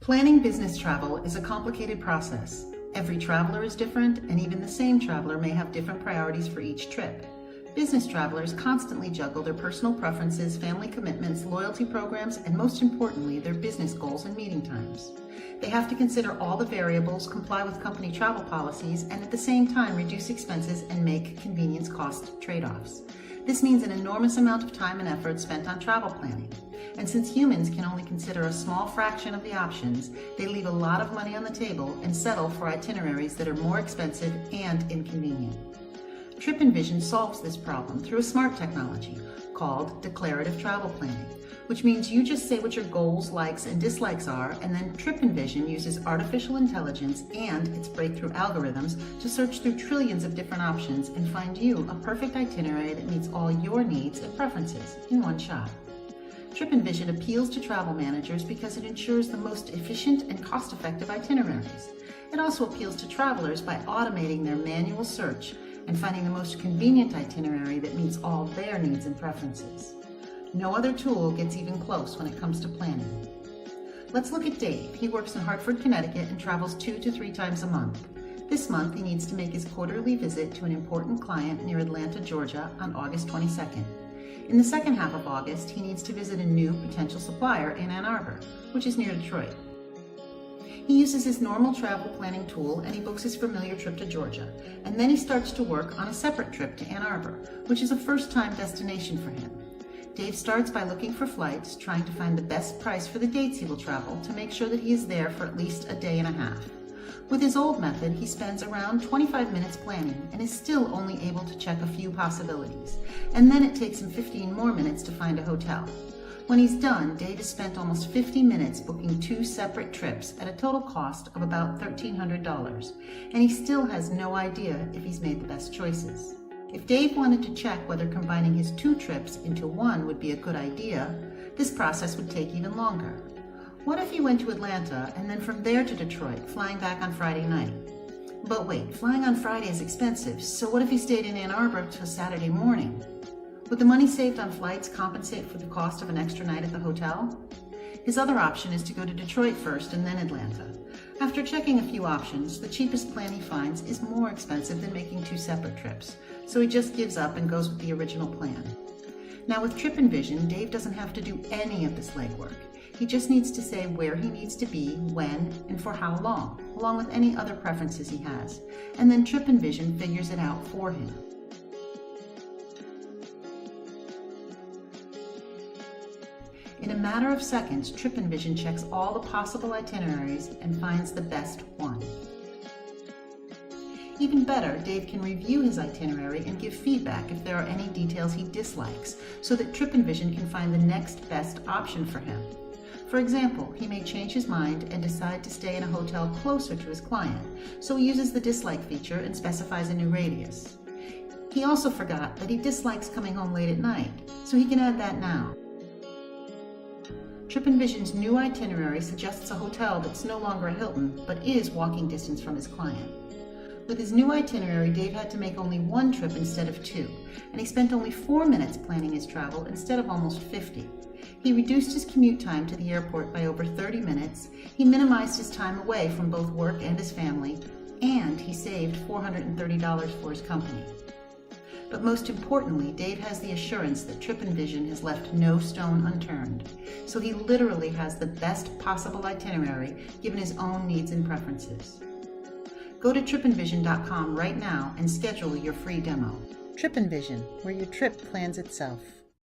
Planning business travel is a complicated process. Every traveler is different, and even the same traveler may have different priorities for each trip. Business travelers constantly juggle their personal preferences, family commitments, loyalty programs, and most importantly, their business goals and meeting times. They have to consider all the variables, comply with company travel policies, and at the same time reduce expenses and make convenience cost trade-offs. This means an enormous amount of time and effort spent on travel planning. And since humans can only consider a small fraction of the options, they leave a lot of money on the table and settle for itineraries that are more expensive and inconvenient. TripEnvision solves this problem through a smart technology called declarative travel planning, which means you just say what your goals, likes, and dislikes are, and then TripEnvision uses artificial intelligence and its breakthrough algorithms to search through trillions of different options and find you a perfect itinerary that meets all your needs and preferences in one shot. TripEnvision appeals to travel managers because it ensures the most efficient and cost-effective itineraries. It also appeals to travelers by automating their manual search and finding the most convenient itinerary that meets all their needs and preferences. No other tool gets even close when it comes to planning. Let's look at Dave. He works in Hartford, Connecticut and travels 2 to 3 times a month. This month, he needs to make his quarterly visit to an important client near Atlanta, Georgia on August 22nd. In the second half of August, he needs to visit a new potential supplier in Ann Arbor, which is near Detroit. He uses his normal travel planning tool and he books his familiar trip to Georgia, and then he starts to work on a separate trip to Ann Arbor, which is a first-time destination for him. Dave starts by looking for flights, trying to find the best price for the dates he will travel to make sure that he is there for at least a day and a half. With his old method, he spends around 25 minutes planning and is still only able to check a few possibilities, and then it takes him 15 more minutes to find a hotel. When he's done, Dave has spent almost 50 minutes booking 2 separate trips at a total cost of about $1,300, and he still has no idea if he's made the best choices. If Dave wanted to check whether combining his 2 trips into one would be a good idea, this process would take even longer. What if he went to Atlanta and then from there to Detroit, flying back on Friday night? But wait, flying on Friday is expensive, so what if he stayed in Ann Arbor till Saturday morning? Would the money saved on flights compensate for the cost of an extra night at the hotel? His other option is to go to Detroit first and then Atlanta. After checking a few options, the cheapest plan he finds is more expensive than making 2 separate trips, so he just gives up and goes with the original plan. Now with TripEnvision, Dave doesn't have to do any of this legwork. He just needs to say where he needs to be, when, and for how long, along with any other preferences he has, and then TripEnvision figures it out for him. In a matter of seconds, TripEnvision checks all the possible itineraries and finds the best one. Even better, Dave can review his itinerary and give feedback if there are any details he dislikes, so that TripEnvision can find the next best option for him. For example, he may change his mind and decide to stay in a hotel closer to his client, so he uses the dislike feature and specifies a new radius. He also forgot that he dislikes coming home late at night, so he can add that now. TripEnvision's new itinerary suggests a hotel that's no longer a Hilton, but is walking distance from his client. With his new itinerary, Dave had to make only 1 trip instead of 2, and he spent only 4 minutes planning his travel instead of almost 50. He reduced his commute time to the airport by over 30 minutes, he minimized his time away from both work and his family, and he saved $430 for his company. But most importantly, Dave has the assurance that TripEnvision has left no stone unturned, so he literally has the best possible itinerary given his own needs and preferences. Go to TripEnvision.com right now and schedule your free demo. TripEnvision, where your trip plans itself.